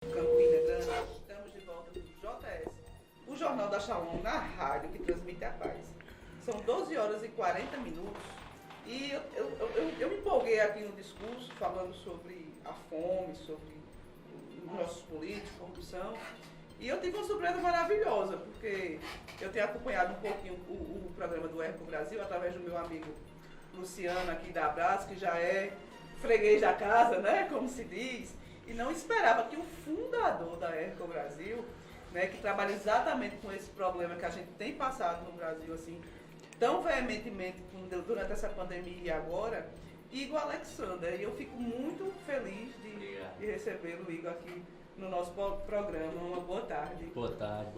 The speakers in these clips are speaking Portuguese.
Campina Grande, estamos de volta do JS, o Jornal da Shalom na rádio que transmite a paz. São 12 horas e 40 minutos e eu me empolguei aqui no discurso falando sobre a fome, sobre os nossos políticos, corrupção. E eu tive uma surpresa maravilhosa, porque eu tenho acompanhado um pouquinho o programa do Erco Brasil através do meu amigo Luciano aqui da Abraço, que já é freguês da casa, né, como se diz. E não esperava que o fundador da Erco Brasil, né, que trabalha exatamente com esse problema que a gente tem passado no Brasil, assim, tão veementemente durante essa pandemia e agora, Igor Alexander. E eu fico muito feliz de recebê-lo, Igor, aqui no nosso programa. Uma boa tarde. Boa tarde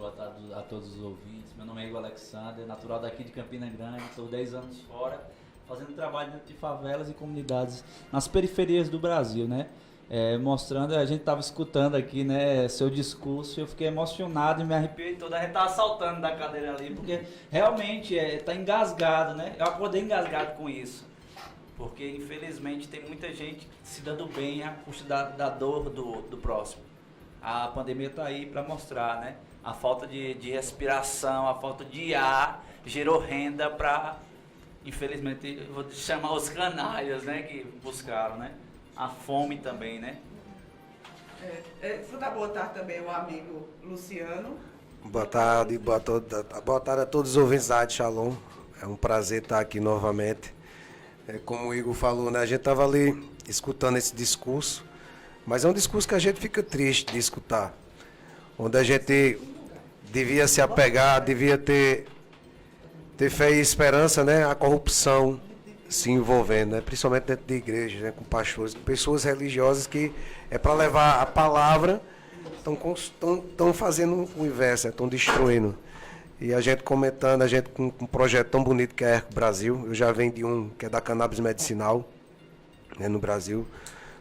a todos os ouvintes. Meu nome é Igor Alexander, natural daqui de Campina Grande, estou 10 anos fora, fazendo trabalho dentro de favelas e comunidades nas periferias do Brasil, né? Mostrando, a gente estava escutando aqui, né, seu discurso, eu fiquei emocionado e me arrepiei todo, a gente estava saltando da cadeira ali, porque realmente está engasgado, né? Eu acordei engasgado com isso, porque infelizmente tem muita gente se dando bem à custa da dor do próximo. A pandemia está aí para mostrar, né? A falta de respiração, a falta de ar gerou renda para, infelizmente, eu vou chamar os canalhas, né, que buscaram, né? A fome também, né? Vou dar boa tarde também ao amigo Luciano. Boa tarde a todos os ouvintes da Rádio Shalom. É um prazer estar aqui novamente. Como o Igor falou, né, a gente estava ali escutando esse discurso, mas é um discurso que a gente fica triste de escutar, onde a gente devia se apegar, devia ter fé e esperança, né, a corrupção se envolvendo, né? Principalmente dentro de igrejas, né? Com pastores, com pessoas religiosas que é para levar a palavra, estão fazendo o inverso, estão destruindo. E a gente comentando, a gente com um projeto tão bonito que é a Erco Brasil, eu já venho de um que é da cannabis medicinal, né, no Brasil.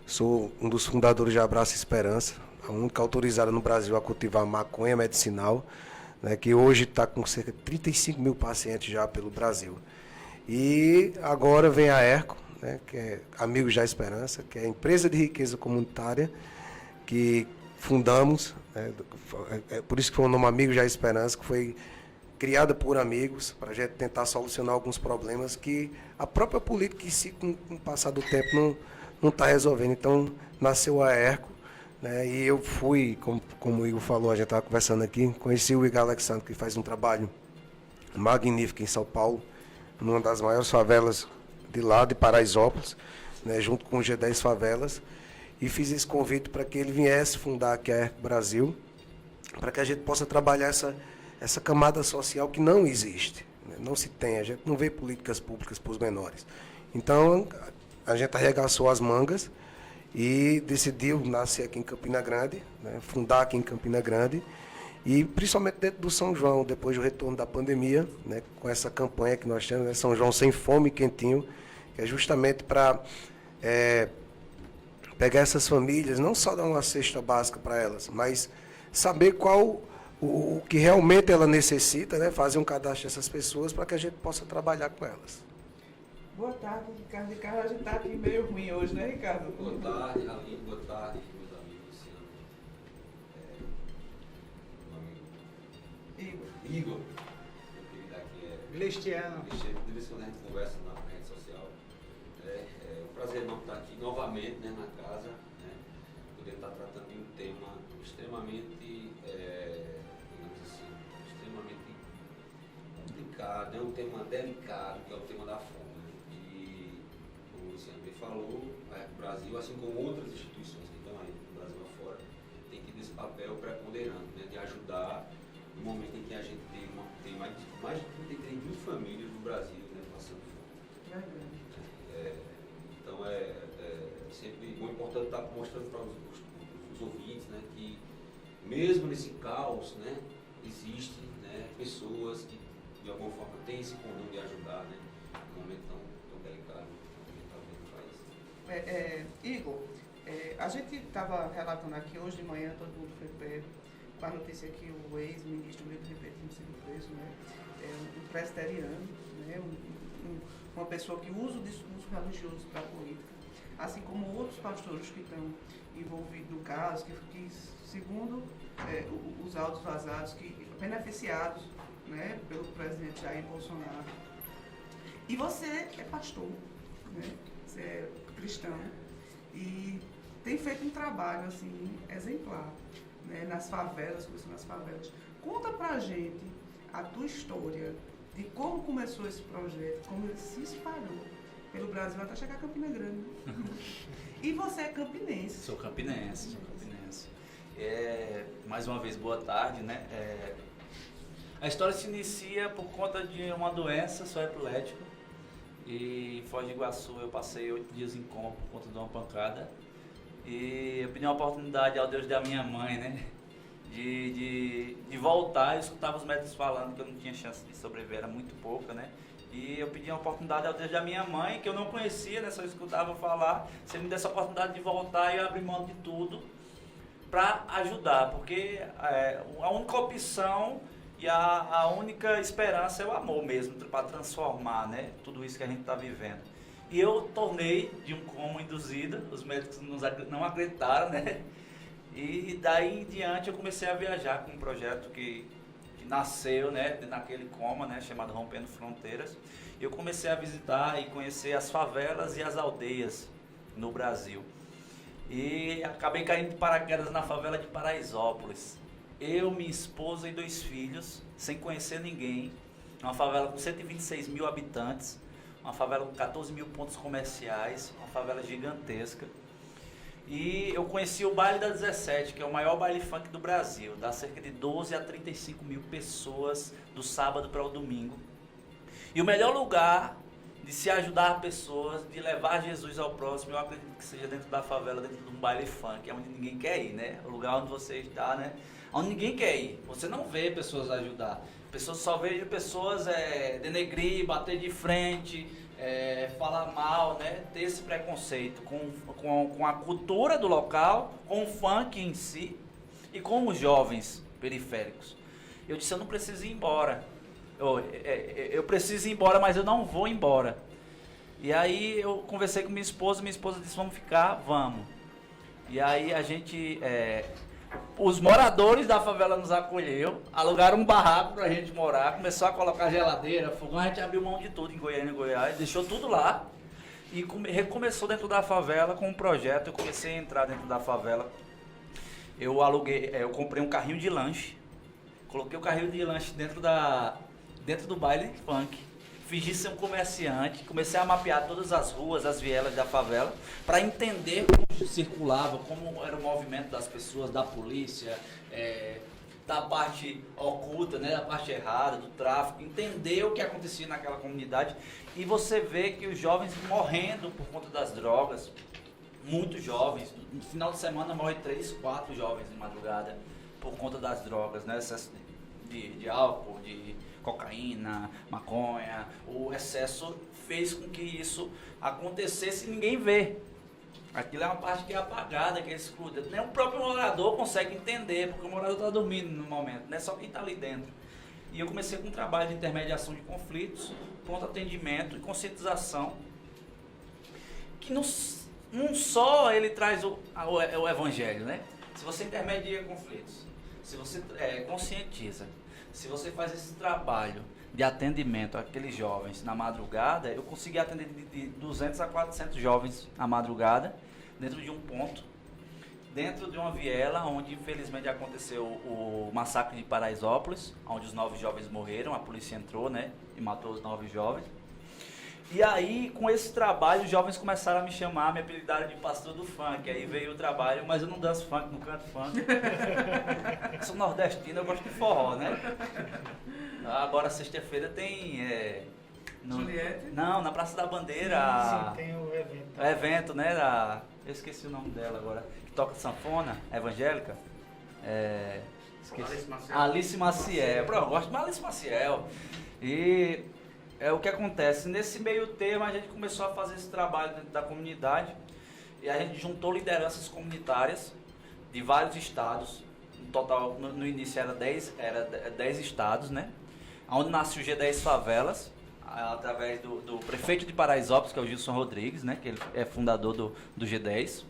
Sou um dos fundadores de Abraço Esperança, a única autorizada no Brasil a cultivar maconha medicinal, né, que hoje está com cerca de 35 mil pacientes já pelo Brasil. E agora vem a Erco, né, que é Amigos da Esperança, que é a empresa de riqueza comunitária que fundamos, né, por isso que foi o nome Amigos da Esperança, que foi criada por amigos, para a gente tentar solucionar alguns problemas que a própria política em si, com o passar do tempo, não está resolvendo. Então, nasceu a Erco, né, e eu fui, como o Igor falou, a gente estava conversando aqui, conheci o Igor Alexandre, que faz um trabalho magnífico em São Paulo, numa das maiores favelas de lá, de Paraisópolis, né, junto com o G10 Favelas, e fiz esse convite para que ele viesse fundar aqui a Erco Brasil, para que a gente possa trabalhar essa camada social que não existe, né, não se tem, a gente não vê políticas públicas para os menores. Então, a gente arregaçou as mangas e decidiu nascer aqui em Campina Grande, né, fundar aqui em Campina Grande, e principalmente dentro do São João, depois do retorno da pandemia, né, com essa campanha que nós temos, né, São João Sem Fome e Quentinho, que é justamente para pegar essas famílias, não só dar uma cesta básica para elas, mas saber qual o que realmente ela necessita, né, fazer um cadastro dessas pessoas para que a gente possa trabalhar com elas. Boa tarde, Ricardo. Ricardo, a gente está aqui meio ruim hoje, né, Ricardo? Boa tarde, Aline. Boa tarde, meus amigos Luciano. Meu amigo Igor. Meu querido aqui é Cristiano. De vez em quando a gente conversa na rede social. É um prazer enorme estar aqui novamente, né, na casa, né, poder estar tratando de um tema extremamente, digamos assim, extremamente complicado, é um tema delicado, que é o tema da fome. Como o Luciano bem falou, o Brasil, assim como outras instituições que estão aí no Brasil afora, tem que ter esse papel preponderante, né, de ajudar no momento em que a gente tem mais de 33 mil famílias no Brasil, né, passando fome. Então é sempre muito importante estar mostrando para os ouvintes, né, que mesmo nesse caos, né, existem, né, pessoas que de alguma forma têm esse condão de ajudar, né, num momento tão delicado que está vendo no país. Igor, a gente estava relatando aqui hoje de manhã, todo mundo foi pego com a notícia que o ex-ministro Milton Ribeiro tinha sido preso, né, um presbiteriano, né, uma pessoa que usa o discurso religioso para a política, assim como outros pastores que estão envolvido no caso, que segundo os autos vazados, que beneficiados, né, pelo presidente Jair Bolsonaro. E você é pastor, né? Você é cristão e tem feito um trabalho assim exemplar, né, nas favelas, começou nas favelas. Conta pra gente a tua história de como começou esse projeto, como ele se espalhou pelo Brasil até chegar a Campina Grande. E você é campinense. Sou campinense. Mais uma vez, boa tarde, né? A história se inicia por conta de uma doença, sou epilético. E em Foz do Iguaçu eu passei 8 dias em coma por conta de uma pancada. E eu pedi uma oportunidade ao Deus da minha mãe, né? De voltar. Eu escutava os médicos falando que eu não tinha chance de sobreviver, era muito pouca, né? E eu pedi uma oportunidade ao Deus da minha mãe, que eu não conhecia, né? Só escutava falar. Se ele me desse a oportunidade de voltar, eu abri mão de tudo para ajudar, porque a única opção e a única esperança é o amor mesmo, para transformar, né, tudo isso que a gente está vivendo. E eu tornei de um coma induzido, os médicos não acreditaram, né? E daí em diante eu comecei a viajar com um projeto que nasceu, né, naquele coma, né, chamado Rompendo Fronteiras. Eu comecei a visitar e conhecer as favelas e as aldeias no Brasil. E acabei caindo de paraquedas na favela de Paraisópolis. Eu, minha esposa e 2 filhos, sem conhecer ninguém. Uma favela com 126 mil habitantes, uma favela com 14 mil pontos comerciais, uma favela gigantesca. E eu conheci o Baile da 17, que é o maior baile funk do Brasil. Dá cerca de 12 a 35 mil pessoas do sábado para o domingo. E o melhor lugar de se ajudar pessoas, de levar Jesus ao próximo, eu acredito que seja dentro da favela, dentro de um baile funk, é onde ninguém quer ir, né? O lugar onde você está, né? Onde ninguém quer ir. Você não vê pessoas ajudar. Pessoas só veem pessoas denegrir, bater de frente, falar mal, né? Ter esse preconceito com a cultura do local, com o funk em si e com os jovens periféricos. Eu disse, eu não preciso ir embora. Eu preciso ir embora, mas eu não vou embora. E aí eu conversei com minha esposa disse, vamos ficar, vamos. E aí a gente, os moradores da favela nos acolheu, alugaram um barraco pra gente morar, começou a colocar geladeira, fogão, a gente abriu mão de tudo em Goiânia, Goiás, deixou tudo lá e recomeçou dentro da favela com um projeto. Eu comecei a entrar dentro da favela, eu comprei um carrinho de lanche, coloquei o carrinho de lanche dentro do baile funk, fingi ser um comerciante, comecei a mapear todas as ruas, as vielas da favela, para entender como circulava, como era o movimento das pessoas, da polícia, da parte oculta, né, da parte errada, do tráfico, entender o que acontecia naquela comunidade. E você vê que os jovens morrendo por conta das drogas, muitos jovens, no final de semana morre 3, 4 jovens de madrugada por conta das drogas, né, excesso de álcool, de cocaína, maconha. O excesso fez com que isso acontecesse e ninguém vê. Aquilo é uma parte que é apagada, que é escura. Nem o próprio morador consegue entender, porque o morador está dormindo no momento, não é só quem está ali dentro. E eu comecei com um trabalho de intermediação de conflitos, pronto atendimento e conscientização, que não só ele traz o evangelho, né? Se você intermedia conflitos, se você conscientiza, se você faz esse trabalho de atendimento àqueles jovens na madrugada, eu consegui atender de 200 a 400 jovens na madrugada, dentro de um ponto, dentro de uma viela, onde infelizmente aconteceu o massacre de Paraisópolis, onde os 9 jovens morreram, a polícia entrou, né, e matou os 9 jovens. E aí, com esse trabalho, os jovens começaram a me chamar, me apelidaram de pastor do funk. Aí veio o trabalho, mas eu não danço funk, não canto funk. Eu sou nordestino, eu gosto de forró, né? Agora, sexta-feira tem... Juliette? Não, na Praça da Bandeira. Sim, tem o evento. O evento, né? Eu esqueci o nome dela agora. Que toca sanfona, evangélica. Esqueci. Alice Maciel. Pronto, eu gosto de Alice Maciel. E... o que acontece, nesse meio termo a gente começou a fazer esse trabalho dentro da comunidade e a gente juntou lideranças comunitárias de vários estados, no total no início era 10 estados, né? Onde nasceu o G10 Favelas, através do prefeito de Paraisópolis, que é o Gilson Rodrigues, né? Que ele é fundador do G10.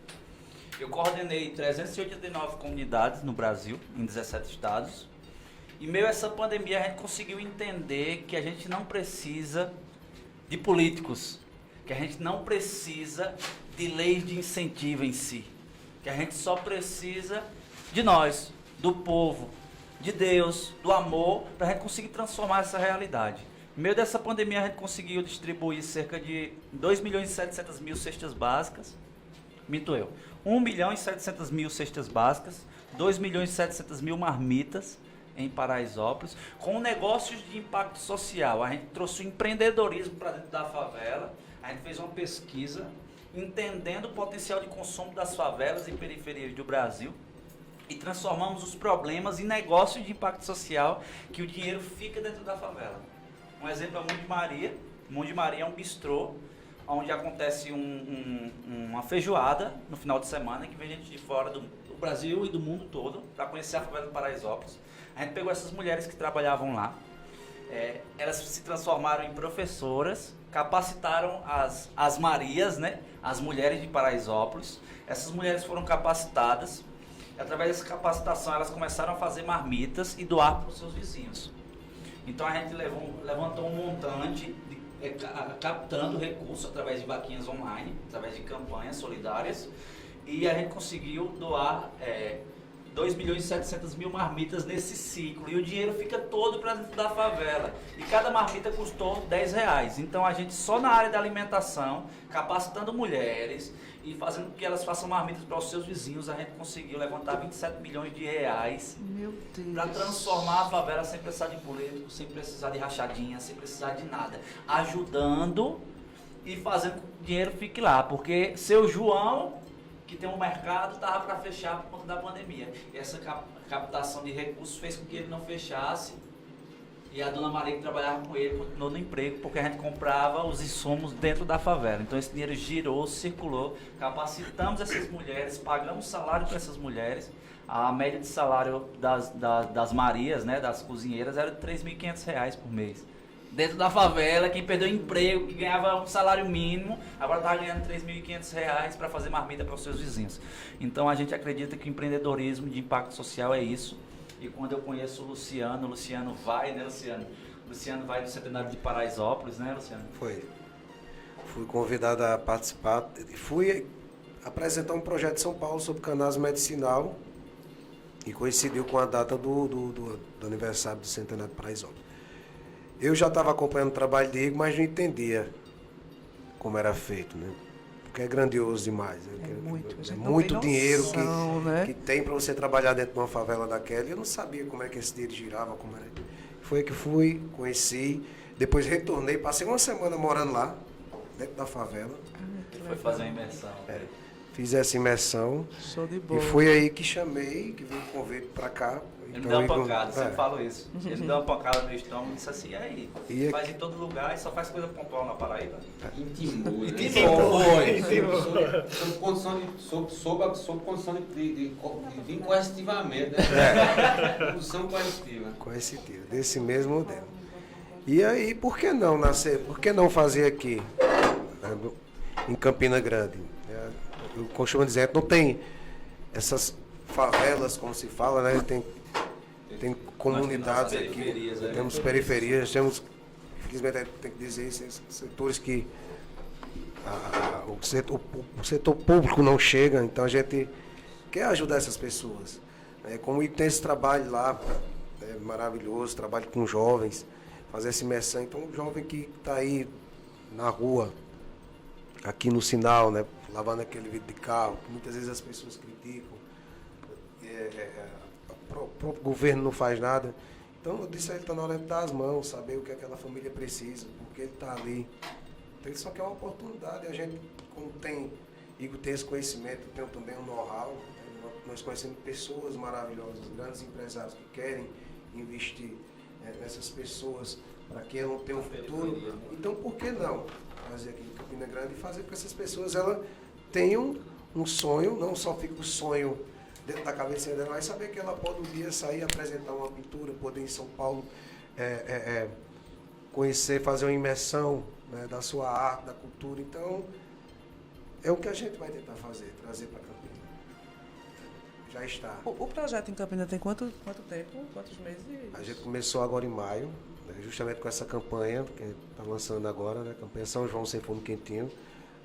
Eu coordenei 389 comunidades no Brasil, em 17 estados. E meio a essa pandemia a gente conseguiu entender que a gente não precisa de políticos, que a gente não precisa de leis de incentivo em si, que a gente só precisa de nós, do povo, de Deus, do amor, para a gente conseguir transformar essa realidade. No meio dessa pandemia a gente conseguiu distribuir cerca de 2.700.000 cestas básicas, 1.700.000 cestas básicas, 2.700.000 marmitas em Paraisópolis, com negócios de impacto social. A gente trouxe o empreendedorismo para dentro da favela, a gente fez uma pesquisa entendendo o potencial de consumo das favelas e periferias do Brasil e transformamos os problemas em negócios de impacto social, que o dinheiro fica dentro da favela. Um exemplo é o Mundo de Maria. O Mundo de Maria é um bistrô onde acontece uma feijoada no final de semana, que vem gente de fora do Brasil e do mundo todo para conhecer a favela de Paraisópolis. A gente pegou essas mulheres que trabalhavam lá, elas se transformaram em professoras, capacitaram as Marias, né, as mulheres de Paraisópolis. Essas mulheres foram capacitadas, através dessa capacitação elas começaram a fazer marmitas e doar para os seus vizinhos. Então a gente levantou um montante, captando recursos através de vaquinhas online, através de campanhas solidárias, e a gente conseguiu doar 2.700.000 marmitas nesse ciclo, e o dinheiro fica todo para dentro da favela, e cada marmita custou R$10. Então a gente só na área da alimentação, capacitando mulheres e fazendo com que elas façam marmitas para os seus vizinhos, a gente conseguiu levantar R$27 milhões para transformar a favela sem precisar de político, sem precisar de rachadinha, sem precisar de nada, ajudando e fazendo com que o dinheiro fique lá, porque seu João, que tem um mercado, estava para fechar por conta da pandemia. E essa captação de recursos fez com que ele não fechasse, e a dona Maria, que trabalhava com ele, continuou no emprego, porque a gente comprava os insumos dentro da favela. Então esse dinheiro girou, circulou, capacitamos essas mulheres, pagamos salário para essas mulheres. A média de salário das Marias, né, das cozinheiras, era de R$3.500 por mês. Dentro da favela, quem perdeu emprego, que ganhava um salário mínimo, agora está ganhando R$3.500 para fazer marmita para os seus vizinhos. Então a gente acredita que o empreendedorismo de impacto social é isso. E quando eu conheço o Luciano vai, né, Luciano? Luciano vai do Centenário de Paraisópolis, né, Luciano? Fui convidado a participar, fui apresentar um projeto de São Paulo sobre cannabis medicinal e coincidiu com a data do aniversário do Centenário de Paraisópolis. Eu já estava acompanhando o trabalho de Igor, mas não entendia como era feito, né? Porque é grandioso demais. É muito dinheiro que tem para você trabalhar dentro de uma favela daquela. Eu não sabia como é que esse dinheiro girava, como era. Foi que fui, conheci, depois retornei, passei uma semana morando lá, dentro da favela. Foi fazer uma imersão. Fiz essa imersão. Show de bola. E foi aí que chamei, que veio o convite para cá. Ele me deu uma pancada, sempre falo isso. Ele me deu uma pancada no estômago e disse assim, aí, faz em todo lugar e só faz coisa pontual na Paraíba. Intimou, né? Sob condição de vir coercitivamente, né? Condição coercitiva. Coercitiva, desse mesmo modelo. E aí, por que não nascer? Por que não fazer aqui, em Campina Grande? Eu costumo dizer, não tem essas favelas, como se fala, né? Tem comunidades aqui, temos periferias, temos, infelizmente tem que dizer isso, setores que o setor público não chega, então a gente quer ajudar essas pessoas. Como tem esse trabalho lá, maravilhoso, trabalho com jovens, fazer essa imersão. Então um jovem que está aí na rua, aqui no sinal, né, lavando aquele vidro de carro, que muitas vezes as pessoas criticam, o próprio governo não faz nada. Então eu disse a ele, está na hora de dar as mãos, saber o que aquela família precisa, porque ele está ali. Então ele só quer uma oportunidade. A gente, como Igor tem esse conhecimento, tem também um know-how, nós conhecemos pessoas maravilhosas, grandes empresários que querem investir nessas pessoas para que elas tenham um futuro. Então por que não fazer aqui em Campina Grande e fazer com que essas pessoas elas tenham um sonho, não só fica o sonho dentro da cabeça dela, mas saber que ela pode um dia sair, apresentar uma pintura, poder em São Paulo conhecer, fazer uma imersão, né, da sua arte, da cultura. Então, é o que a gente vai tentar fazer, trazer para Campinas. já está. O projeto em Campina tem quanto tempo? Quantos meses? A gente começou agora em maio, né, justamente com essa campanha, que está lançando agora, né, campanha São João Sem Fome Quentinho.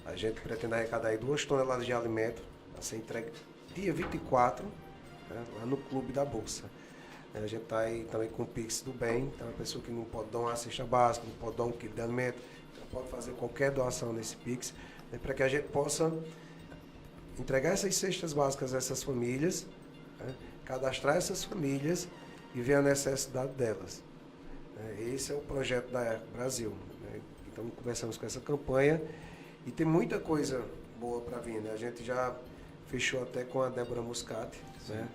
A gente pretende arrecadar aí 2 toneladas de alimento a ser entregue dia 24, né, lá no Clube da Bolsa. A gente está aí também com o Pix do Bem, então a pessoa que não pode dar uma cesta básica, não pode dar 1 quilo de alimento, pode fazer qualquer doação nesse Pix, né, para que a gente possa entregar essas cestas básicas a essas famílias, né, cadastrar essas famílias e ver a necessidade delas. Esse é o projeto da Brasil. Né? Então começamos com essa campanha e tem muita coisa boa para vir. Né? A gente já fechou até com a Débora Muscati. Né?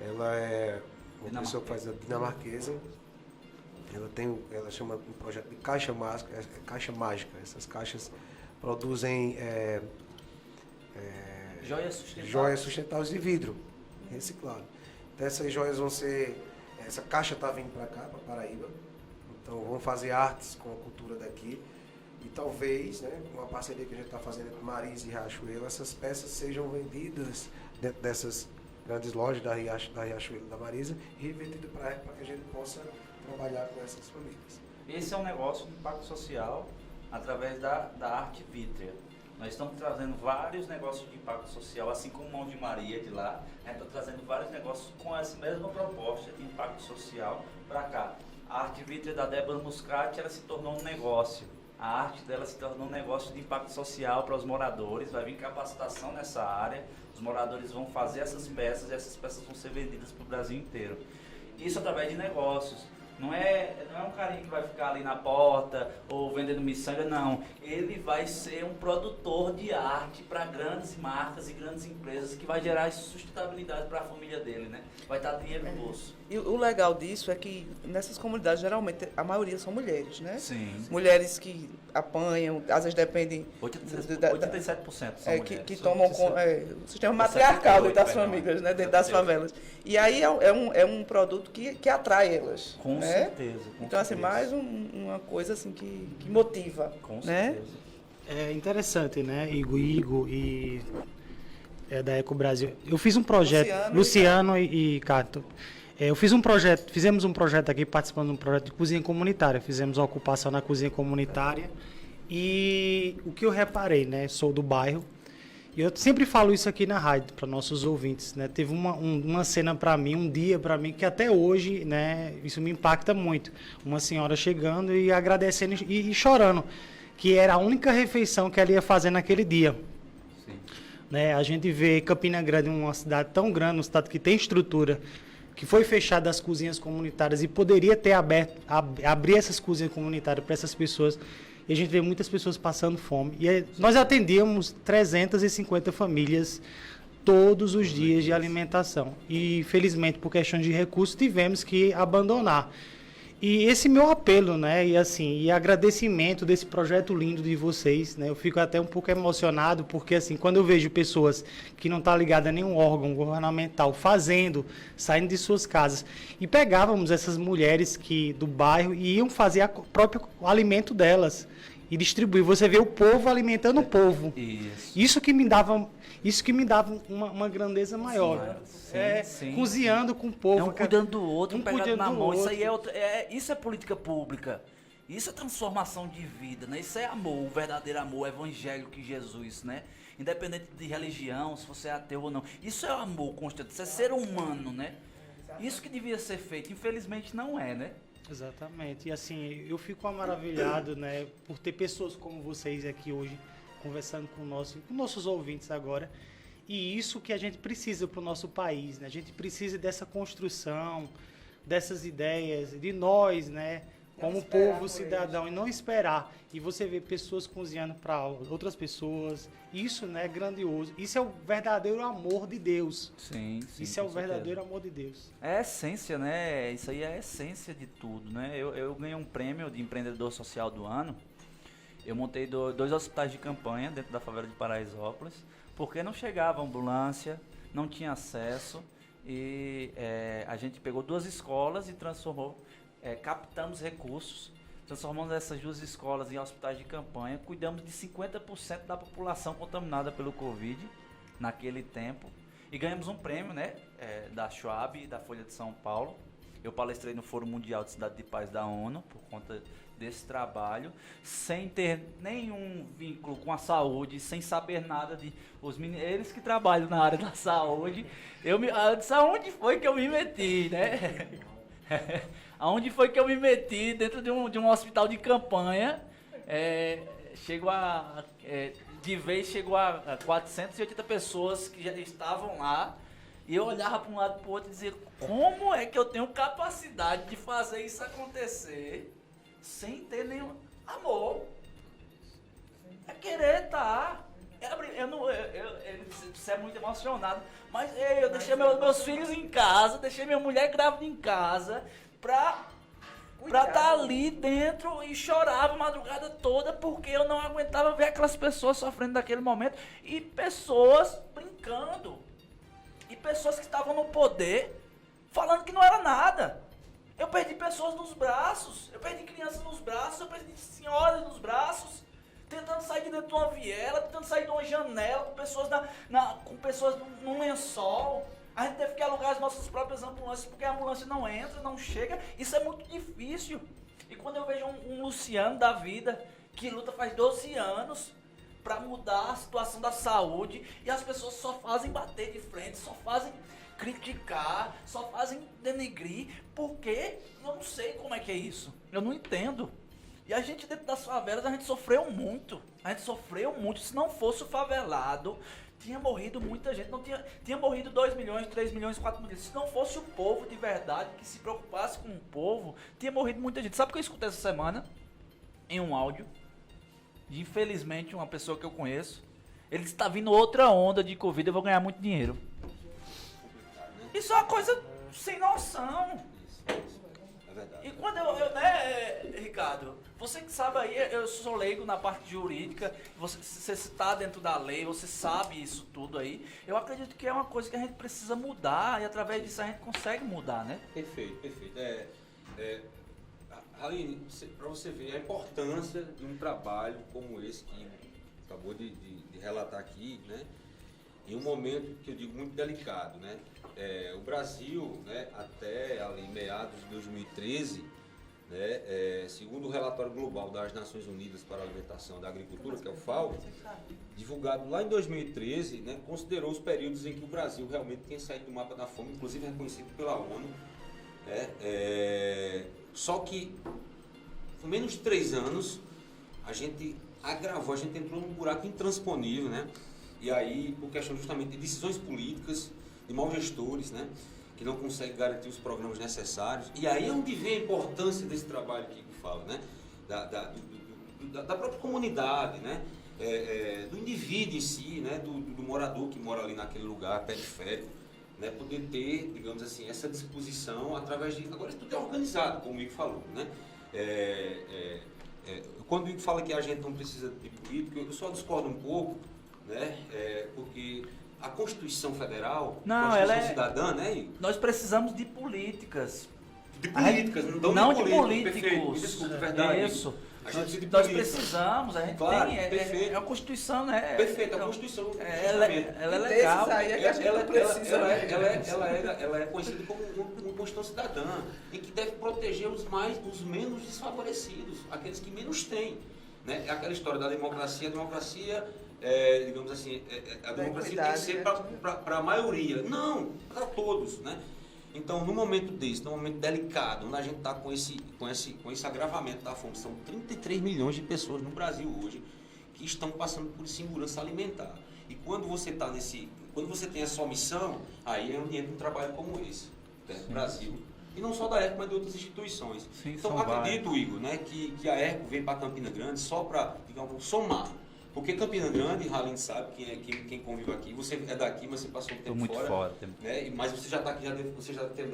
Ela é uma pessoa que faz a dinamarquesa. Ela chama um projeto de caixa mágica. Essas caixas produzem joias sustentáveis de vidro reciclado. Então essas joias vão ser... Essa caixa está vindo para cá, para Paraíba. Então vamos fazer artes com a cultura daqui. E talvez, né, com a parceria que a gente está fazendo entre Marisa e Riachuelo, essas peças sejam vendidas dentro dessas grandes lojas da Riachuelo e da Marisa e revertidas para que a gente possa trabalhar com essas famílias. Esse é um negócio de impacto social através da arte vítrea. Nós estamos trazendo vários negócios de impacto social, assim como Mão de Maria de lá. A gente está trazendo vários negócios com essa mesma proposta de impacto social para cá. A arte vítrea da Débora Muscati, ela se tornou um negócio. A arte dela se tornou um negócio de impacto social para os moradores. Vai vir capacitação nessa área. Os moradores vão fazer essas peças e essas peças vão ser vendidas para o Brasil inteiro. Isso através de negócios. Não é um carinha que vai ficar ali na porta ou vendendo miçanga, não. Ele vai ser um produtor de arte para grandes marcas e grandes empresas que vai gerar sustentabilidade para a família dele, né? Vai dar dinheiro no bolso. E o legal disso é que nessas comunidades, geralmente, a maioria são mulheres, né? Sim. Mulheres que apanham, às vezes dependem... 87% são mulheres. Que tomam o sistema matriarcal dentro das famílias, né? Dentro das favelas. E aí é um produto que atrai elas. Com né? certeza. Então, assim, mais uma coisa assim que motiva. Com né? certeza. É interessante, né? Igor e da Eco Brasil. Eu fiz um projeto, Luciano e Cato. Fizemos um projeto aqui, participando de um projeto de cozinha comunitária. Fizemos a ocupação na cozinha comunitária. E o que eu reparei, né? Sou do bairro. E eu sempre falo isso aqui na rádio para nossos ouvintes, né? Teve uma cena para mim, um dia para mim, que até hoje, né? Isso me impacta muito. Uma senhora chegando e agradecendo e chorando, que era a única refeição que ela ia fazer naquele dia. Sim. Né? A gente vê Campina Grande, uma cidade tão grande, uma cidade que tem estrutura, que foi fechada as cozinhas comunitárias e poderia ter abrir essas cozinhas comunitárias para essas pessoas. E a gente vê muitas pessoas passando fome. E nós atendíamos 350 famílias todos os dias de alimentação. E, felizmente, por questão de recursos, tivemos que abandonar. E esse meu apelo, né, e agradecimento desse projeto lindo de vocês, né, eu fico até um pouco emocionado, porque assim, quando eu vejo pessoas que não estão ligadas a nenhum órgão governamental saindo de suas casas, e pegávamos essas mulheres do bairro e iam fazer o próprio alimento delas e distribuir. Você vê o povo alimentando o povo. Isso que me dava uma grandeza maior. Sim. Cozinhando com o povo. Um cuidando do outro, um pegado cuidando na do mão. outro. Isso aí isso é política pública. Isso é transformação de vida, né? Isso é amor, o verdadeiro amor, o evangelho que Jesus, né? Independente de religião, se você é ateu ou não. Isso é amor constante, isso é ser humano, né? Isso que devia ser feito, infelizmente não é, né? Exatamente. E assim, eu fico maravilhado, né, por ter pessoas como vocês aqui hoje, conversando com nossos ouvintes agora. E isso que a gente precisa para o nosso país, né? A gente precisa dessa construção, dessas ideias, de nós, né? Como povo cidadão, e não esperar. E você vê pessoas cozinhando para outras pessoas. Isso, né, é grandioso. Isso é o verdadeiro amor de Deus. Sim, isso é o verdadeiro amor de Deus. É a essência, né? Isso aí é a essência de tudo, né? Eu ganhei um prêmio de empreendedor social do ano. Eu montei 2 hospitais de campanha dentro da favela de Paraisópolis, porque não chegava ambulância, não tinha acesso, e a gente pegou 2 escolas e captamos recursos, transformamos essas 2 escolas em hospitais de campanha, cuidamos de 50% da população contaminada pelo Covid naquele tempo, E ganhamos um prêmio, né, da Schwab e da Folha de São Paulo. Eu palestrei no Fórum Mundial de Cidade de Paz da ONU por conta desse trabalho, sem ter nenhum vínculo com a saúde, sem saber nada de eles que trabalham na área da saúde. Eu disse, aonde foi que eu me meti, né? Aonde foi que eu me meti dentro de um hospital de campanha? Chegou a 480 pessoas que já estavam lá. E eu olhava para um lado e para o outro e dizia, como é que eu tenho capacidade de fazer isso acontecer sem ter nenhum amor? É querer estar. Você é muito emocionado, mas eu deixei meus filhos em casa, deixei minha mulher grávida em casa pra estar ali dentro e chorava a madrugada toda porque eu não aguentava ver aquelas pessoas sofrendo naquele momento e pessoas brincando. E pessoas que estavam no poder falando que não era nada. Eu perdi pessoas nos braços, eu perdi crianças nos braços, eu perdi senhoras nos braços, tentando sair de dentro de uma viela, tentando sair de uma janela, com pessoas num lençol. A gente teve que alugar as nossas próprias ambulâncias porque a ambulância não entra, não chega. Isso é muito difícil. E quando eu vejo um Luciano da vida que luta faz 12 anos para mudar a situação da saúde e as pessoas só fazem bater de frente, só fazem criticar, só fazem denegrir, porque eu não sei como é que é isso, eu não entendo. E a gente dentro das favelas, a gente sofreu muito, se não fosse o favelado, tinha morrido muita gente, não tinha morrido 2 milhões, 3 milhões, 4 milhões, se não fosse o povo de verdade, que se preocupasse com o povo, tinha morrido muita gente. Sabe o que eu escutei essa semana? Em um áudio, de infelizmente uma pessoa que eu conheço, ele está vindo outra onda de Covid, eu vou ganhar muito dinheiro. Isso é uma coisa sem noção. É verdade. E quando Ricardo, você que sabe aí, eu sou leigo na parte jurídica, você está dentro da lei, você sabe isso tudo aí. Eu acredito que é uma coisa que a gente precisa mudar e através disso a gente consegue mudar, né? Perfeito. Aline, para você ver a importância de um trabalho como esse que acabou de relatar aqui, né? Em um momento que eu digo muito delicado, né? O Brasil, né, até ali meados de 2013, né, segundo o relatório global das Nações Unidas para a Alimentação e da Agricultura, que é o FAO, divulgado lá em 2013, né, considerou os períodos em que o Brasil realmente tinha saído do mapa da fome, inclusive reconhecido pela ONU. Só que, por menos de 3 anos, a gente agravou, a gente entrou num buraco intransponível, né? E aí, por questão justamente de decisões políticas, de maus gestores, né? Que não conseguem garantir os programas necessários. E aí é onde vem a importância desse trabalho que eu falo, né? Da própria comunidade, né? Do indivíduo em si, né? Do morador que mora ali naquele lugar periférico, né? Poder ter, digamos assim, essa disposição através de... Agora isso tudo é organizado, como o Igor falou, né? Quando o Igor fala que a gente não precisa de política, eu só discordo um pouco, né? Porque a Constituição Federal, a Constituição cidadã, né, Igor? Nós precisamos de políticas. De políticas, não de políticos. Perfeito, me desculpe, verdade. Isso. Nós precisamos, a gente claro, tem, a Constituição, né? Perfeito, a Constituição. Ela é legal. Aí é que a gente não precisa. Ela é conhecida como uma Constituição cidadã, em que deve proteger os menos desfavorecidos, aqueles que menos têm. Né? É aquela história da democracia, digamos assim, a democracia tem que ser para a maioria. Não, para todos, né? Então, no momento desse, num momento delicado, onde a gente está com esse agravamento da fome, são 33 milhões de pessoas no Brasil hoje que estão passando por insegurança alimentar. E quando você tem essa omissão, aí é onde entra um trabalho como esse, né, no Brasil. E não só da ERCO, mas de outras instituições. Sim, então, acredito, Igor, né, que a ERCO veio para Campina Grande só para, digamos, somar. Porque Campina Grande, Aline sabe, quem convive aqui, você é daqui, mas você passou um tempo muito fora. Né? Mas você já está aqui, você já tem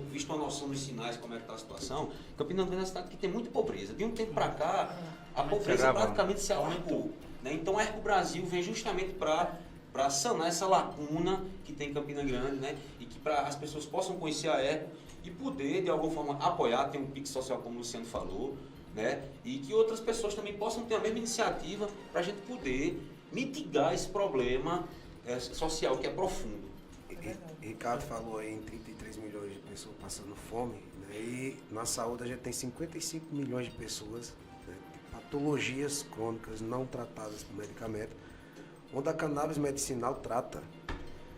visto uma noção dos sinais, como é que está a situação. Campina Grande é uma cidade que tem muita pobreza. De um tempo para cá, a pobreza praticamente se aumentou. Né? Então a ERCO Brasil vem justamente para sanar essa lacuna que tem em Campina Grande, né? E que para as pessoas possam conhecer a ERCO e poder, de alguma forma, apoiar, tem um Pix social, como o Luciano falou, né? E que outras pessoas também possam ter a mesma iniciativa para a gente poder mitigar esse problema social que é profundo. Ricardo falou aí em 33 milhões de pessoas passando fome, né? E na saúde a gente tem 55 milhões de pessoas, né, de patologias crônicas não tratadas por medicamento, onde a cannabis medicinal trata.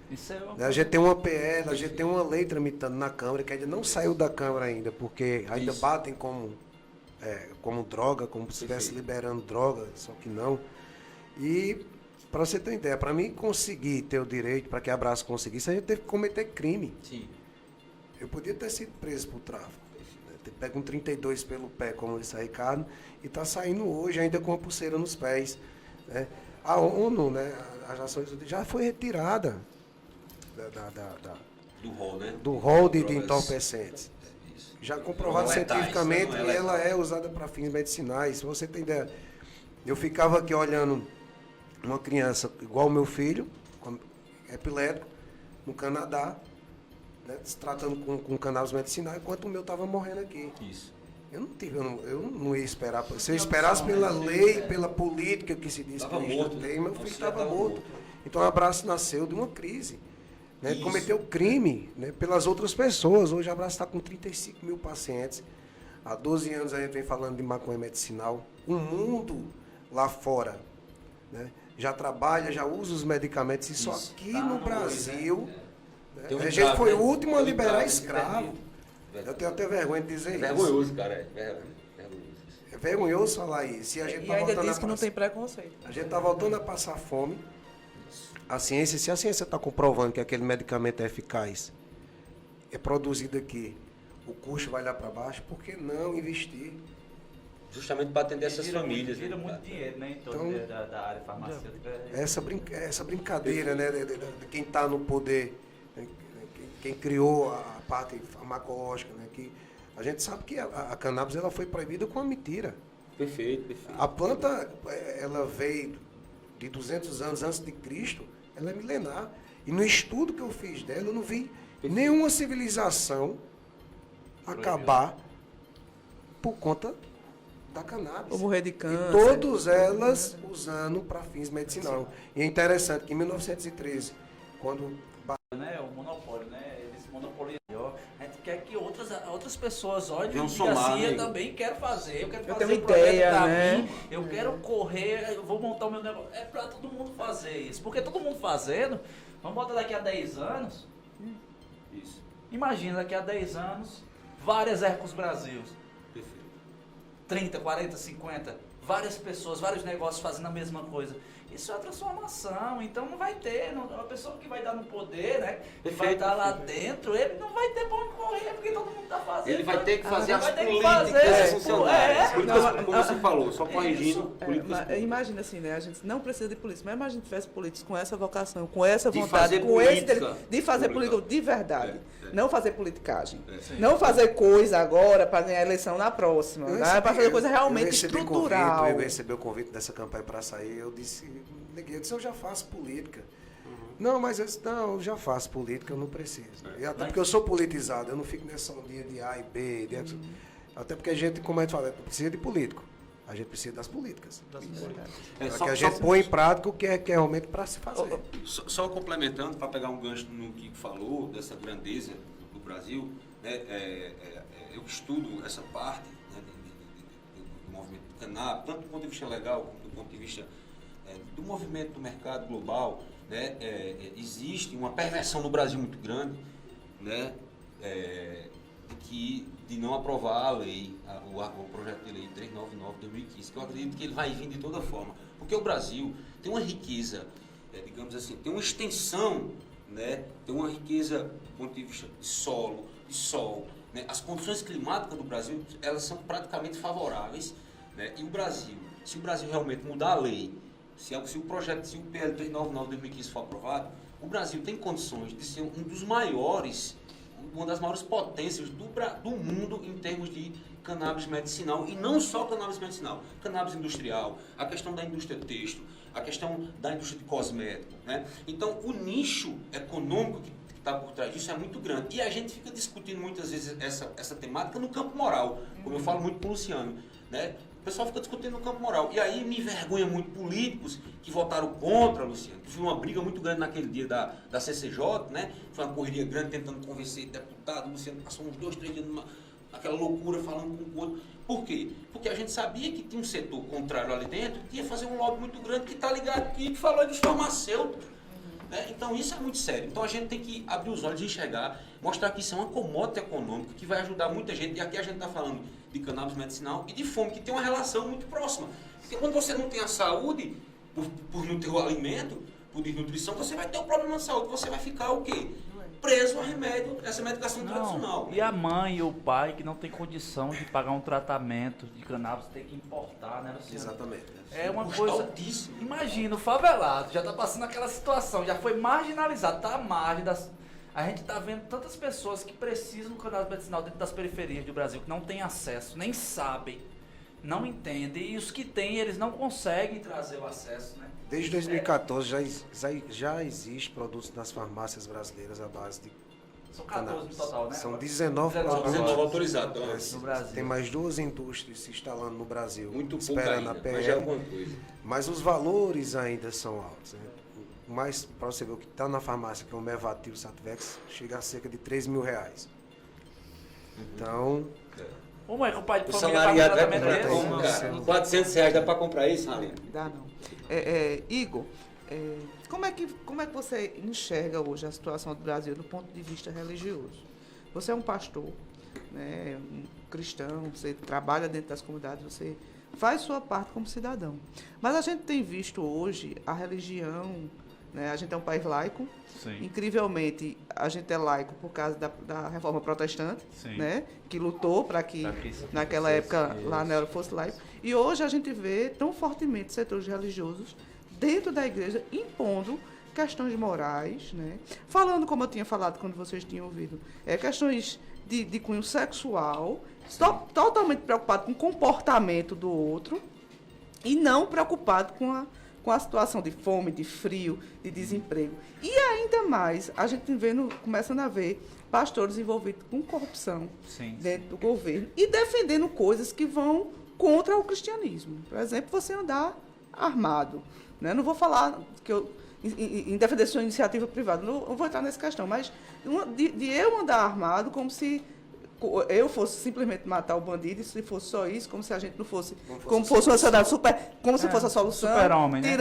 Isso é A gente tem uma PL, a gente tem uma lei tramitando na Câmara, que ainda não saiu da Câmara ainda, porque ainda batem como droga, como se estivesse liberando droga, só que não. E, para você ter uma ideia, para mim conseguir ter o direito, para que a Abraço conseguisse, a gente teve que cometer crime. Sim. Eu podia ter sido preso por tráfico, né? Ter pego um 32 pelo pé, como disse a Ricardo, e está saindo hoje ainda com a pulseira nos pés, né? A ONU, né, as Nações Unidas, já foi retirada Do rol, né? do rol de Drogas. entorpecentes. Isso. Já comprovado Não letais, cientificamente não é que letal. ela é usada para fins medicinais. Se você tem ideia, eu ficava aqui olhando uma criança igual o meu filho, epilético, no Canadá, né, se tratando com cannabis medicinal, enquanto o meu estava morrendo aqui. Isso. Eu não ia esperar. Se eu esperasse pela lei, pela política que se diz Tava que a morto, gente tem, né? meu filho Você estava tava morto. morto. Então o Abraço nasceu de uma crise. Né? Isso. Cometeu crime, né, pelas outras pessoas. Hoje o Abraço está com 35 mil pacientes. Há 12 anos a gente vem falando de maconha medicinal. O mundo lá fora, né, já trabalha, já usa os medicamentos. Isso Isso. aqui Tá no no Brasil, hoje, né, Tem um a gente entrave, foi né? o último a Tem um liberar entrave, escravo. Eu tenho até vergonha de dizer É isso. vergonhoso, cara. É vergonhoso. É vergonhoso falar isso. E a gente E tá ainda voltando diz a que não passar- tem preconceito. A gente está voltando a passar fome. A ciência, se a ciência está comprovando que aquele medicamento é eficaz, é produzido aqui, o custo vai lá para baixo, por que não investir? Justamente para atender essas famílias. Vira né, muito cara? dinheiro, né? Em torno Então, da área farmacêutica. Essa brincadeira, né, de quem está no poder, né, quem criou a parte farmacológica, né, que a gente sabe que a cannabis ela foi proibida com uma mentira. Perfeito. A planta, ela veio de 200 anos antes de Cristo, ela é milenar. E no estudo que eu fiz dela, eu não vi nenhuma civilização acabar por conta da cannabis. Ou morrer de E câncer. todas elas usando para fins medicinais. E é interessante que em 1913, quando Né? O monopólio, né? Eles monopolizam. A gente quer que outras pessoas olhem Venham e somar, digam assim, né? eu também quero fazer. Eu quero Eu fazer tenho um projeto ideia, pra né? mim. Eu quero correr, eu vou montar o meu negócio. É pra todo mundo fazer isso. Porque todo mundo fazendo, vamos botar daqui a 10 anos. Isso. Imagina daqui a 10 anos, várias Hercos Brasil. Perfeito. 30, 40, 50, várias pessoas, vários negócios fazendo a mesma coisa. Isso é a transformação, então não vai ter, a pessoa que vai dar no poder, né, que vai Perfeito, estar lá perfeito. dentro, ele não vai ter pra onde correr, porque todo mundo tá fazendo. Ele vai ter que fazer as vai ter que políticas fazer, funcionárias. Políticas, Não, como você falou, só isso. corrigindo. É, políticas mas públicas. imagina assim, né? A gente não precisa de polícia. Mas imagina se tivesse políticos com essa vocação, com essa De vontade, fazer com esse política de fazer pública. política de verdade. Não fazer politicagem. É. Não fazer coisa agora para ganhar a eleição na próxima. Né? Para fazer coisa realmente estrutural. Eu recebi o convite dessa campanha para sair, eu disse, eu já faço política. Não, mas eu disse, não, eu já faço política, eu não preciso. E até porque eu sou politizado, eu não fico nessa ondinha de A e B. Até porque a gente, como a gente fala, precisa de político. A gente precisa das políticas. É, Para que a gente põe em prática o que é realmente para se fazer. Só complementando, para pegar um gancho no que falou, dessa grandeza do Brasil, né, eu estudo essa parte, né, do movimento do cannabis, tanto do ponto de vista legal como do ponto de vista do movimento do mercado global, né, existe uma perversão no Brasil muito grande, né, de não aprovar a lei, o projeto de lei 399/2015, que eu acredito que ele vai vir de toda forma, porque o Brasil tem uma riqueza, digamos assim, tem uma extensão, né, tem uma riqueza do ponto de vista de solo, de sol, né, as condições climáticas do Brasil, elas são praticamente favoráveis, né, e o Brasil, se o Brasil realmente mudar a lei, se o projeto, se o PL 399/2015 for aprovado, o Brasil tem condições de ser um dos maiores, uma das maiores potências do mundo em termos de cannabis medicinal, e não só cannabis medicinal, cannabis industrial, a questão da indústria têxtil, a questão da indústria de cosmético, né? Então, o nicho econômico que está por trás disso é muito grande, e a gente fica discutindo muitas vezes essa temática no campo moral, como eu falo muito com o Luciano, né? pessoal fica discutindo no campo moral. E aí me envergonha muito políticos que votaram contra, Luciano. Foi uma briga muito grande naquele dia da CCJ, né? Foi uma correria grande tentando convencer deputado. O Luciano passou uns 2, 3 dias naquela loucura falando com o outro. Por quê? Porque a gente sabia que tinha um setor contrário ali dentro que ia fazer um lobby muito grande que está ligado aqui, que falou dos farmacêuticos. Né? Então isso é muito sério. Então a gente tem que abrir os olhos e enxergar, mostrar que isso é uma commodity econômica que vai ajudar muita gente. E aqui a gente está falando de cannabis medicinal e de fome, que tem uma relação muito próxima. Porque quando você não tem a saúde, por não ter o alimento, por desnutrição, você vai ter um problema de saúde. Você vai ficar o quê? Preso a remédio, essa medicação tradicional. E a mãe e o pai que não tem condição de pagar um tratamento de cannabis, tem que importar, né, Luciano? Exatamente. É uma coisa... altíssimo. Imagina, o favelado já está passando aquela situação, já foi marginalizado, está à margem das... A gente está vendo tantas pessoas que precisam do cannabis medicinal dentro das periferias do Brasil, que não têm acesso, nem sabem, não entendem, e os que têm, eles não conseguem trazer o acesso, né? Desde 2014 já existe produtos nas farmácias brasileiras à base de São 14 no total, né? São 19 19 produtos. 19 autorizados no Brasil. Tem mais 2 indústrias se instalando no Brasil, Muito pouco esperando ainda, a mas já é PL. alguma coisa. Mas os valores ainda são altos. Né? Mais para você ver o que está na farmácia, que é o Mevatil Satvex, chega a cerca de R$3.000. Então, Ô mãe, com o pai de O família salariado paga vai um comprar tratamento como, desse? cara? R$400 dá para comprar isso, Aline? Dá não. Igor, como é que você enxerga hoje a situação do Brasil do ponto de vista religioso? Você é um pastor, né, um cristão, você trabalha dentro das comunidades, você faz sua parte como cidadão. Mas a gente tem visto hoje a religião, né, a gente é um país laico. Sim. Incrivelmente, a gente é laico por causa da reforma protestante, Sim. né, que lutou para que isso naquela fosse época isso. lá na Europa fosse laico. E hoje a gente vê tão fortemente setores religiosos dentro da igreja impondo questões morais, né, falando, como eu tinha falado quando vocês tinham ouvido, questões de cunho sexual, totalmente preocupado com o comportamento do outro e não preocupado com a situação de fome, de frio, de desemprego. E ainda mais, a gente começando a ver pastores envolvidos com corrupção Sim. dentro do governo e defendendo coisas que vão contra o cristianismo. Por exemplo, você andar armado. Né? Não vou falar que em defender sua iniciativa privada, não vou entrar nessa questão, mas de eu andar armado como se eu fosse simplesmente matar o bandido, e se fosse só isso, como se a gente não fosse, como fosse uma sociedade super, como se fosse a solução, super-homem, né?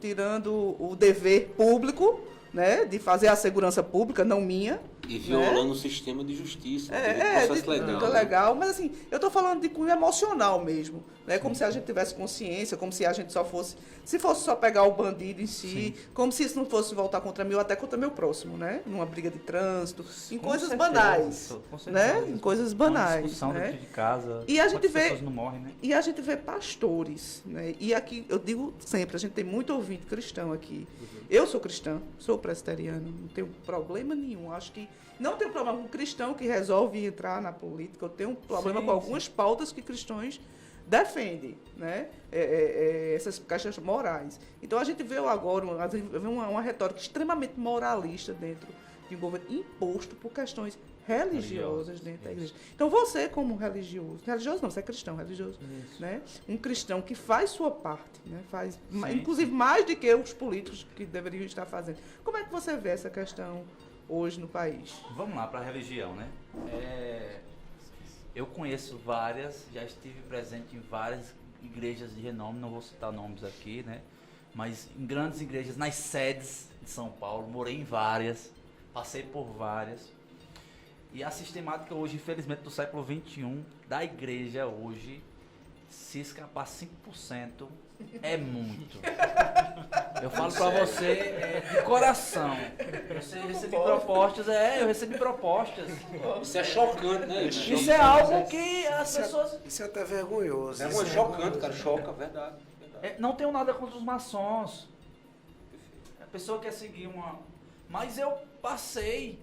tirando o dever público, né, de fazer a segurança pública, não minha. E violando o sistema de justiça, processo Fica legal, mas assim, eu estou falando de cunho emocional mesmo, né? Como se a gente tivesse consciência, como se a gente só fosse, se fosse só pegar o bandido em si, como se isso não fosse voltar contra mim ou até contra meu próximo, né? Numa briga de trânsito, em Com coisas certeza, banais, com certeza. né? Em coisas banais, Uma discussão né? dentro de casa. E a gente quantas vê- pessoas não morrem, né? E a gente vê pastores, né? E aqui, eu digo sempre, a gente tem muito ouvinte cristão aqui. Eu sou cristã, sou presbiteriana, não tenho problema nenhum. Acho que não tenho problema com cristão que resolve entrar na política. Eu tenho um problema Sim, com algumas pautas que cristãos defendem, né? Essas questões morais. Então a gente vê agora uma retórica extremamente moralista dentro de um governo imposto por questões religiosas dentro da igreja. Então você, como religioso não, você é cristão, religioso, né? Um cristão que faz sua parte, né? Faz, inclusive mais do que os políticos que deveriam estar fazendo. Como é que você vê essa questão hoje no país? Vamos lá para a religião, né? Eu conheço várias, já estive presente em várias igrejas de renome, não vou citar nomes aqui, né? Mas em grandes igrejas, nas sedes de São Paulo, morei em várias, passei por várias. E a sistemática hoje, infelizmente, do século XXI, da igreja hoje, se escapar 5%, é muito. Eu falo pra você de coração. Eu recebi propostas, eu recebi propostas. Isso é chocante, né? Isso é algo que as pessoas... isso é até vergonhoso. É Isso chocante, cara, choca, verdade. Não tenho nada contra os maçons. A pessoa quer seguir uma... Mas eu passei...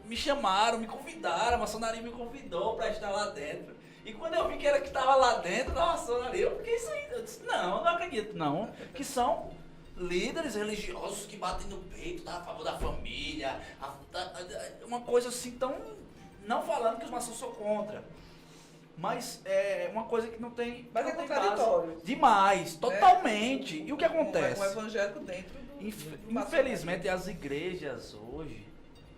me chamaram, me convidaram, a maçonaria me convidou para estar lá dentro. E quando eu vi que era que estava lá dentro da maçonaria, eu fiquei isso aí. Eu disse, não acredito, não. Que são líderes religiosos que batem no peito, tá a favor da família, uma coisa assim tão... Não falando que os maçons são contra. Mas é uma coisa que não tem. Mas não é tem contraditório. base. Demais, totalmente. E o que Um acontece? evangélico dentro do Infelizmente, as igrejas hoje,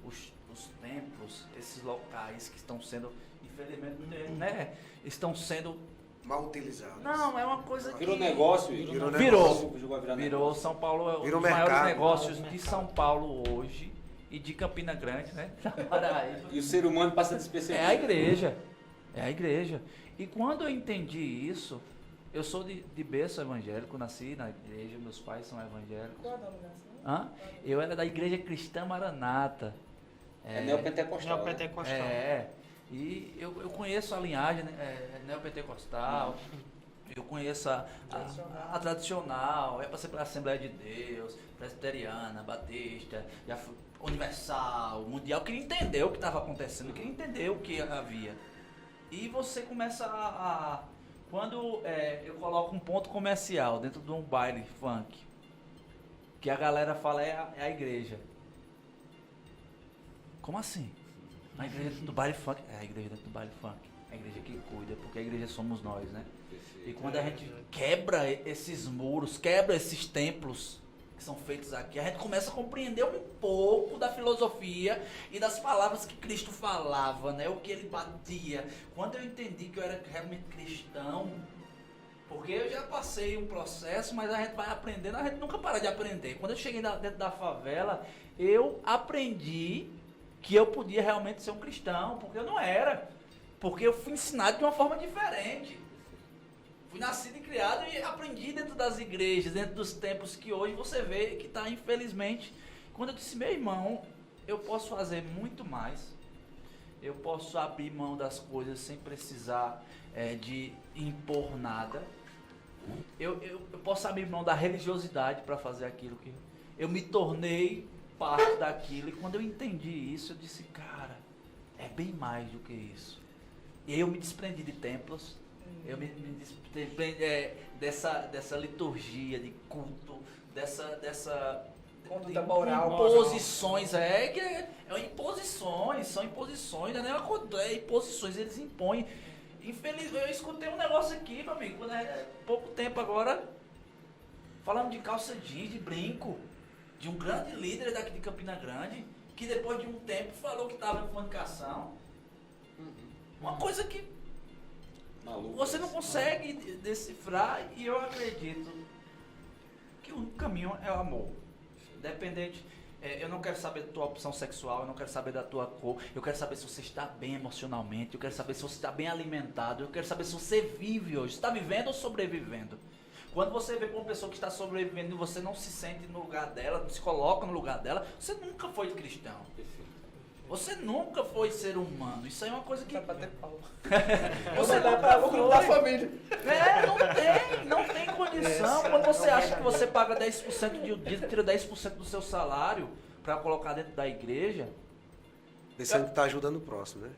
os templos, esses locais que estão sendo, infelizmente, né, estão sendo. Mal utilizado. Não, é uma coisa que. Virou negócio, Virou. São Paulo é um Virou dos maiores mercado. negócios de São Paulo hoje e de Campina Grande, né? E o ser humano passa despercebido. É a igreja. É a igreja. E quando eu entendi isso, eu sou de berço evangélico, nasci na igreja, meus pais são evangélicos. Qual a denominação? Eu era da igreja cristã Maranata. É neopentecostal. Neopentecostal. E eu conheço a linhagem neopentecostal, eu conheço a tradicional, eu passei pela Assembleia de Deus, Presbiteriana, Batista, já fui Universal, Mundial, queria entender o que estava acontecendo, queria entender o que havia. E você começa quando eu coloco um ponto comercial dentro de um baile funk, que a galera fala é a igreja. Como assim? A igreja dentro do baile funk? É a igreja dentro do baile funk. A igreja que cuida, porque a igreja somos nós, né? E quando a gente quebra esses muros, quebra esses templos que são feitos aqui, a gente começa a compreender um pouco da filosofia e das palavras que Cristo falava, né? O que ele batia. Quando eu entendi que eu era realmente cristão, porque eu já passei um processo, mas a gente vai aprendendo, a gente nunca para de aprender. Quando eu cheguei dentro da favela, eu aprendi que eu podia realmente ser um cristão, porque eu não era. Porque eu fui ensinado de uma forma diferente. Fui nascido e criado e aprendi dentro das igrejas, dentro dos templos que hoje você vê que está, infelizmente. Quando eu disse, meu irmão, eu posso fazer muito mais. Eu posso abrir mão das coisas sem precisar de impor nada. Eu posso abrir mão da religiosidade para fazer aquilo que eu me tornei parte daquilo. E quando eu entendi isso, eu disse, cara, é bem mais do que isso. E aí eu me desprendi de templos, eu me desprendi dessa liturgia de culto, dessa Conduta moral. imposições, imposições, são imposições, não é imposições, eles impõem. Infelizmente, eu escutei um negócio aqui, meu amigo, né, pouco tempo agora, falando de calça jeans, de brinco, de um grande líder daqui de Campina Grande, que depois de um tempo falou que estava em fornicação. Uma coisa que você não consegue decifrar, e eu acredito que o caminho é o amor. Independente, eu não quero saber da tua opção sexual, eu não quero saber da tua cor, eu quero saber se você está bem emocionalmente, eu quero saber se você está bem alimentado, eu quero saber se você vive hoje, está vivendo ou sobrevivendo. Quando você vê uma pessoa que está sobrevivendo e você não se sente no lugar dela, não se coloca no lugar dela, você nunca foi cristão. Você nunca foi ser humano. Isso aí é uma coisa que... Pra bater palma. Você dá para o grupo da família. Não tem condição. Quando você acha que você paga 10% de um dia, tira 10% do seu salário para colocar dentro da igreja. Pensando que está ajudando o próximo, né?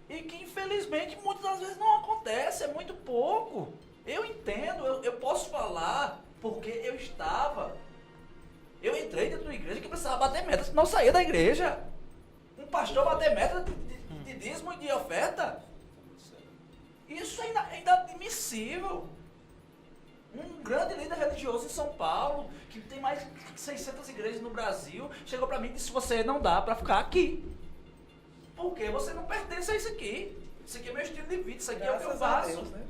E que infelizmente muitas das vezes não acontece, é muito pouco. Eu entendo, eu posso falar porque eu entrei dentro da igreja que precisava bater meta, senão eu saía da igreja. Um pastor bater meta de dízimo e de oferta. Isso é inadmissível. Um grande líder religioso em São Paulo, que tem mais de 600 igrejas no Brasil, chegou pra mim e disse, você não dá pra ficar aqui. Porque você não pertence a isso aqui. Isso aqui é meu estilo de vida, isso aqui é o que eu faço. Deus, né?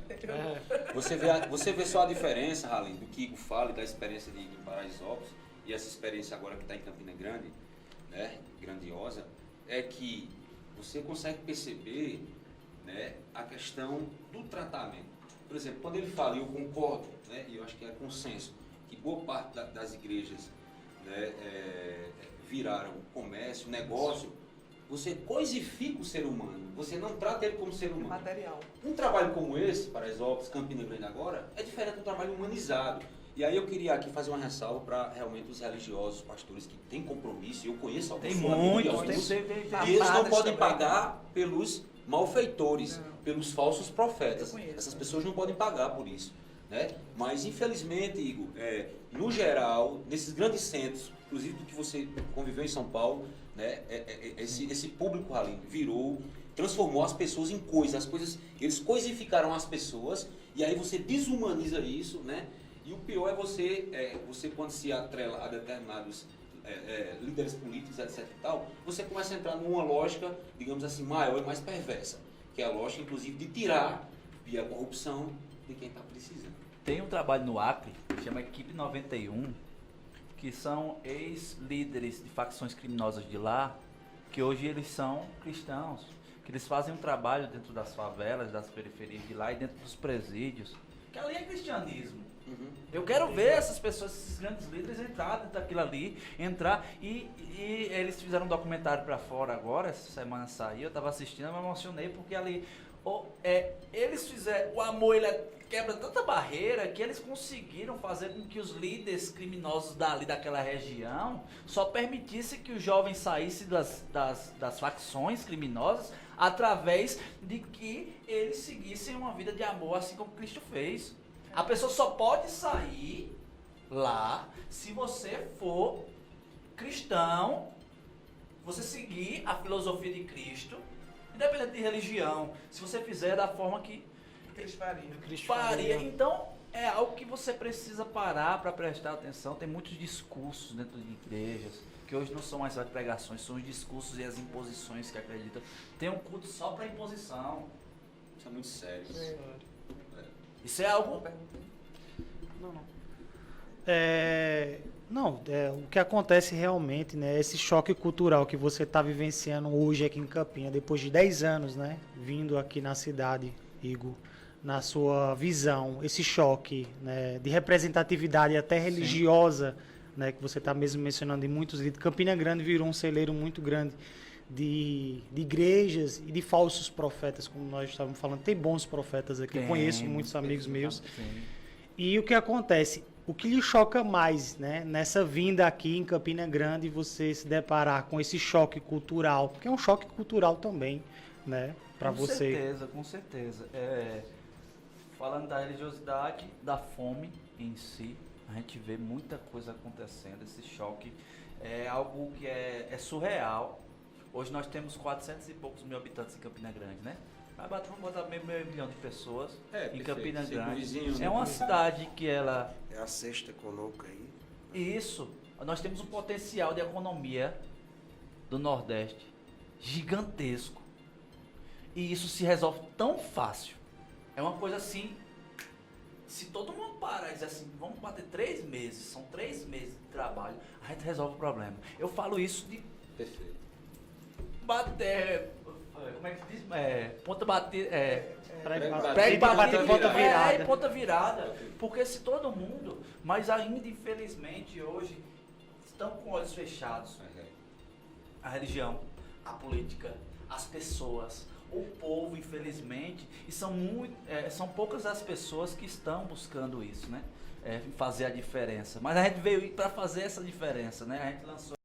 Você vê só a diferença, Halim, do que Igor fala e da experiência de Paraisópolis e essa experiência agora que está em Campina Grande, né, grandiosa, é que você consegue perceber, né, a questão do tratamento. Por exemplo, quando ele fala, e eu concordo, né, e eu acho que é consenso, que boa parte das igrejas, né, viraram comércio, negócio, você coisifica o ser humano, você não trata ele como ser humano. Material. Um trabalho como esse, Paraisópolis, Campina Grande agora, é diferente do trabalho humanizado. E aí eu queria aqui fazer uma ressalva para realmente os religiosos, os pastores que têm compromisso, e eu conheço alguns. Tem muitos, e eles não podem pagar pelos malfeitores, pelos falsos profetas. Essas pessoas não podem pagar por isso, né? Mas infelizmente, Igor, no geral, nesses grandes centros, inclusive do que você conviveu em São Paulo, né, esse público ali virou transformou as pessoas em coisas, eles coisificaram as pessoas, e aí você desumaniza isso, né? E o pior é você quando se atrela a determinados líderes políticos, etc e tal, você começa a entrar numa lógica, digamos assim, maior e mais perversa, que é a lógica, inclusive, de tirar via corrupção de quem está precisando. Tem um trabalho no Acre, que chama Equipe 91, que são ex-líderes de facções criminosas de lá, que hoje eles são cristãos, que eles fazem um trabalho dentro das favelas, das periferias de lá e dentro dos presídios, que ali é cristianismo. Uhum. Eu quero ver essas pessoas, esses grandes líderes entrar dentro daquilo ali, e eles fizeram um documentário pra fora agora, essa semana saiu, eu tava assistindo, eu me emocionei porque ali, eles fizeram, o amor ele quebra tanta barreira que eles conseguiram fazer com que os líderes criminosos dali daquela região só permitissem que os jovens saíssem das facções criminosas através de que eles seguissem uma vida de amor assim como Cristo fez. A pessoa só pode sair lá se você for cristão, você seguir a filosofia de Cristo, independente de religião, se você fizer da forma que Cristo faria. faria. Então, é algo que você precisa parar para prestar atenção. Tem muitos discursos dentro de igrejas, que hoje não são mais as pregações, são os discursos e as imposições que acreditam. Tem um culto só para imposição. Isso é muito sério. Isso é algo... O que acontece realmente, né, esse choque cultural que você está vivenciando hoje aqui em Campina, depois de 10 anos, né, vindo aqui na cidade, Igor, na sua visão, esse choque, né, de representatividade até religiosa, né, que você está mesmo mencionando em muitos líderes. Campina Grande virou um celeiro muito grande de igrejas e de falsos profetas, como nós estávamos falando. Tem bons profetas aqui, eu conheço muitos amigos meus. Sim. E o que acontece? O que lhe choca mais, né, nessa vinda aqui em Campina Grande, você se deparar com esse choque cultural, porque é um choque cultural também, né, para você. Com certeza. Falando da religiosidade, da fome em si, a gente vê muita coisa acontecendo. Esse choque é algo que é surreal. Hoje nós temos 400 e poucos mil habitantes em Campina Grande, né? Vamos botar meio milhão de pessoas em Campina Grande. Vizinho, é uma cidade que ela... É a sexta econômica aí. Isso. Nós temos um potencial de economia do Nordeste gigantesco. E isso se resolve tão fácil. É uma coisa assim... Se todo mundo parar e dizer assim, vamos bater 3 meses, são 3 meses de trabalho, a gente resolve o problema. Eu falo isso de... Perfeito. Bater... Como é que diz? Ponta bater... Prego bater ponta virada. Ponta virada. Porque se todo mundo, mas ainda infelizmente hoje, estão com olhos fechados. A religião, a política, as pessoas, o povo, infelizmente, e são poucas as pessoas que estão buscando isso, né? Fazer a diferença. Mas a gente veio para fazer essa diferença, né? A gente lançou